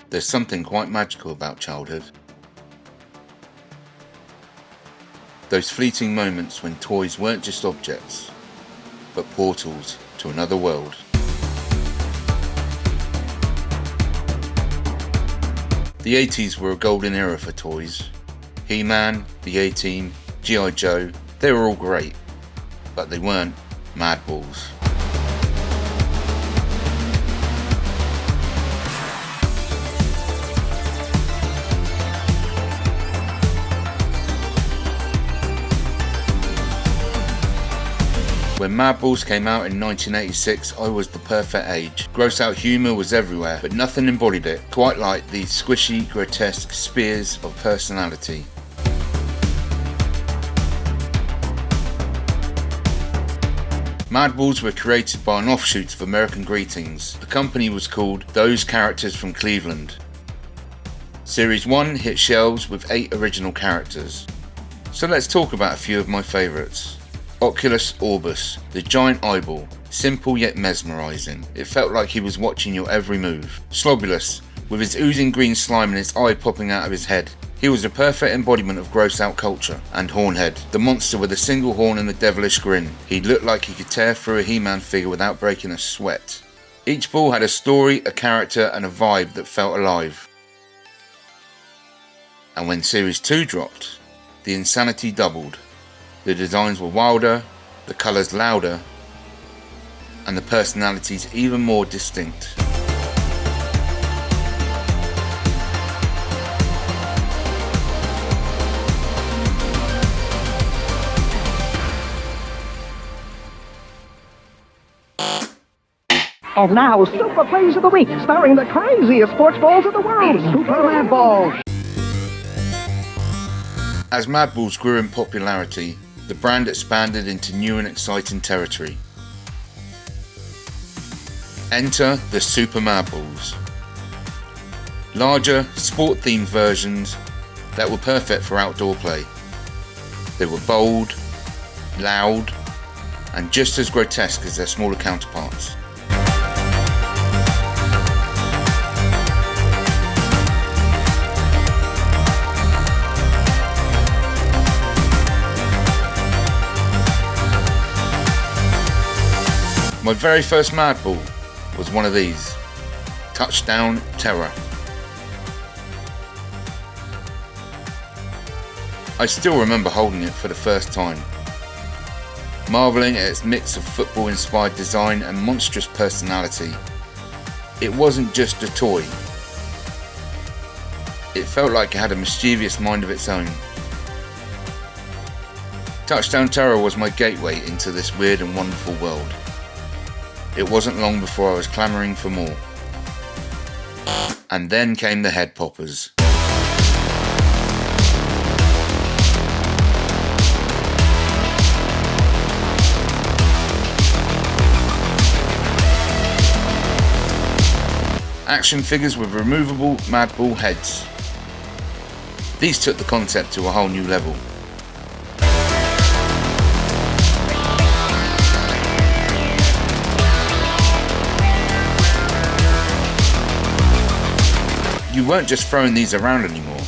There's something quite magical about childhood. Those fleeting moments when toys weren't just objects, but portals to another world. The 80s were a golden era for toys. He-Man, the A-Team, G.I. Joe, they were all great, but they weren't Madballs. When Madballs came out in 1986, I was the perfect age. Gross out humour was everywhere, but nothing embodied it, quite like these squishy, grotesque spears of personality. Madballs were created by an offshoot of American Greetings. The company was called Those Characters from Cleveland. Series 1 hit shelves with 8 original characters. So let's talk about a few of my favourites. Oculus Orbus, the giant eyeball, simple yet mesmerising. It felt like he was watching your every move. Slobulus, with his oozing green slime and his eye popping out of his head. He was a perfect embodiment of gross out culture. And Hornhead, the monster with a single horn and a devilish grin. He looked like he could tear through a He-Man figure without breaking a sweat. Each ball had a story, a character and a vibe that felt alive. And when Series 2 dropped, the insanity doubled. The designs were wilder, the colours louder, and the personalities even more distinct. And now, Super Plays of the Week, starring the craziest sports balls of the world, Super Madballs. As Madballs grew in popularity, the brand expanded into new and exciting territory. Enter the Super Madballs. Larger, sport-themed versions that were perfect for outdoor play. They were bold, loud, and just as grotesque as their smaller counterparts. My very first Madball was one of these, Touchdown Terror. I still remember holding it for the first time, marvelling at its mix of football-inspired design and monstrous personality. It wasn't just a toy, it felt like it had a mischievous mind of its own. Touchdown Terror was my gateway into this weird and wonderful world. It wasn't long before I was clamouring for more. And then came the head poppers. Action figures with removable Madball heads. These took the concept to a whole new level. You weren't just throwing these around anymore.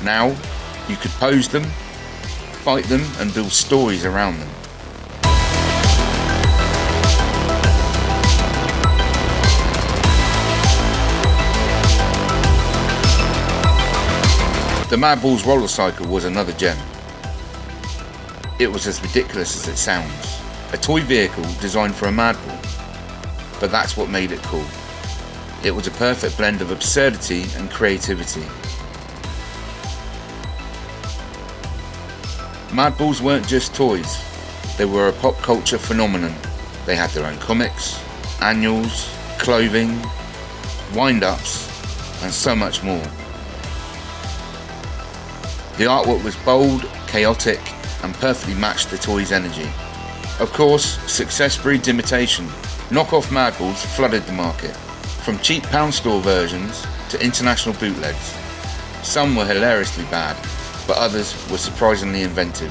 Now, you could pose them, fight them, and build stories around them. The Madballs Roller Cycle was another gem. It was as ridiculous as it sounds. A toy vehicle designed for a Madball. But that's what made it cool. It was a perfect blend of absurdity and creativity. Madballs weren't just toys, they were a pop culture phenomenon. They had their own comics, annuals, clothing, wind-ups, and so much more. The artwork was bold, chaotic, and perfectly matched the toy's energy. Of course, success breeds imitation. Knockoff Madballs flooded the market. From cheap pound store versions to international bootlegs. Some were hilariously bad, but others were surprisingly inventive.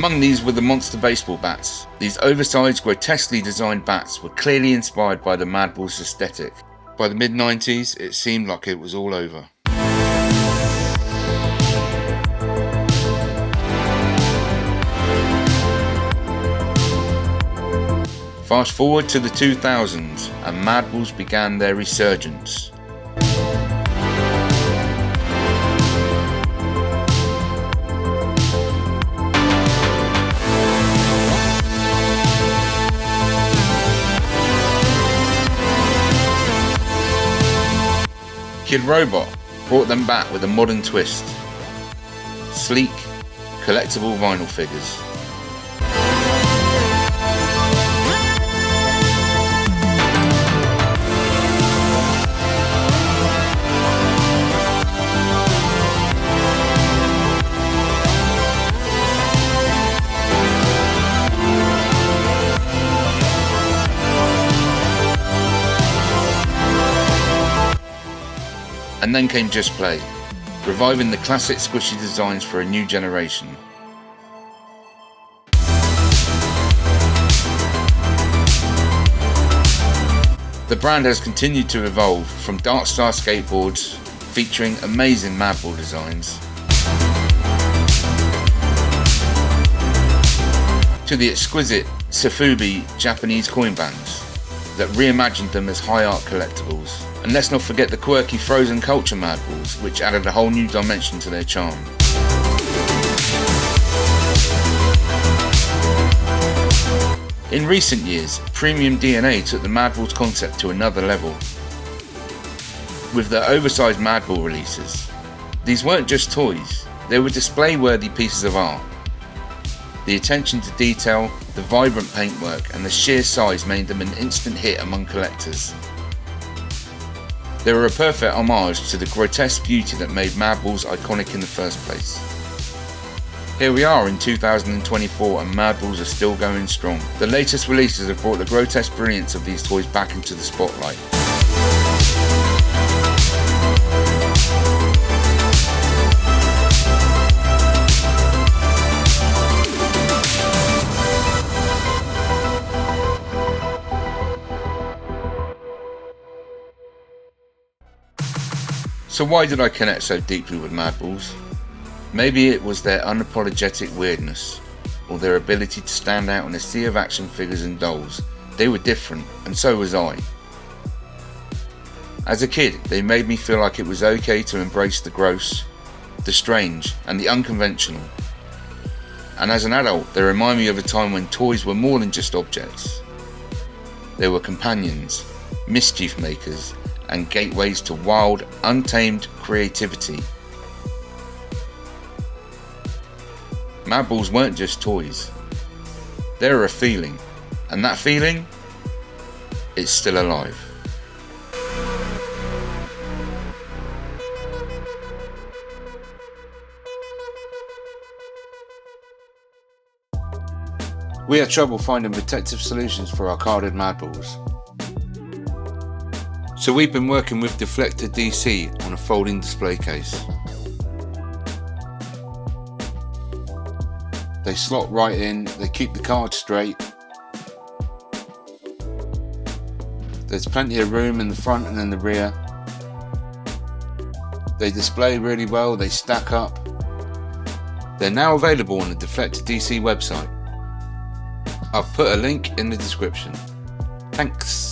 Among these were the monster baseball bats. These oversized, grotesquely designed bats were clearly inspired by the Madballs aesthetic. By the mid-90s, it seemed like it was all over. Fast forward to the 2000s, and Madballs began their resurgence. Kid Robot brought them back with a modern twist. Sleek, collectible vinyl figures. And then came Just Play, reviving the classic squishy designs for a new generation. The brand has continued to evolve from Darkstar skateboards featuring amazing Madball designs to the exquisite Sofubi Japanese coin bands that reimagined them as high art collectibles. And let's not forget the quirky frozen culture Madballs, which added a whole new dimension to their charm. In recent years, Premium DNA took the Madballs concept to another level with their oversized Madball releases. These weren't just toys, they were display-worthy pieces of art. The attention to detail, the vibrant paintwork, and the sheer size made them an instant hit among collectors. They were a perfect homage to the grotesque beauty that made Madballs iconic in the first place. Here we are in 2024 and Madballs are still going strong. The latest releases have brought the grotesque brilliance of these toys back into the spotlight. So why did I connect so deeply with Madballs? Maybe it was their unapologetic weirdness, or their ability to stand out in a sea of action figures and dolls. They were different, and so was I. As a kid, they made me feel like it was okay to embrace the gross, the strange, and the unconventional. And as an adult, they remind me of a time when toys were more than just objects. They were companions, mischief makers, and gateways to wild, untamed creativity. Madballs weren't just toys. They're a feeling, and that feeling is still alive. We had trouble finding protective solutions for our carded Madballs. So we've been working with Deflector DC on a folding display case. They slot right in, they keep the card straight. There's plenty of room in the front and in the rear. They display really well, they stack up. They're now available on the Deflector DC website. I've put a link in the description. Thanks.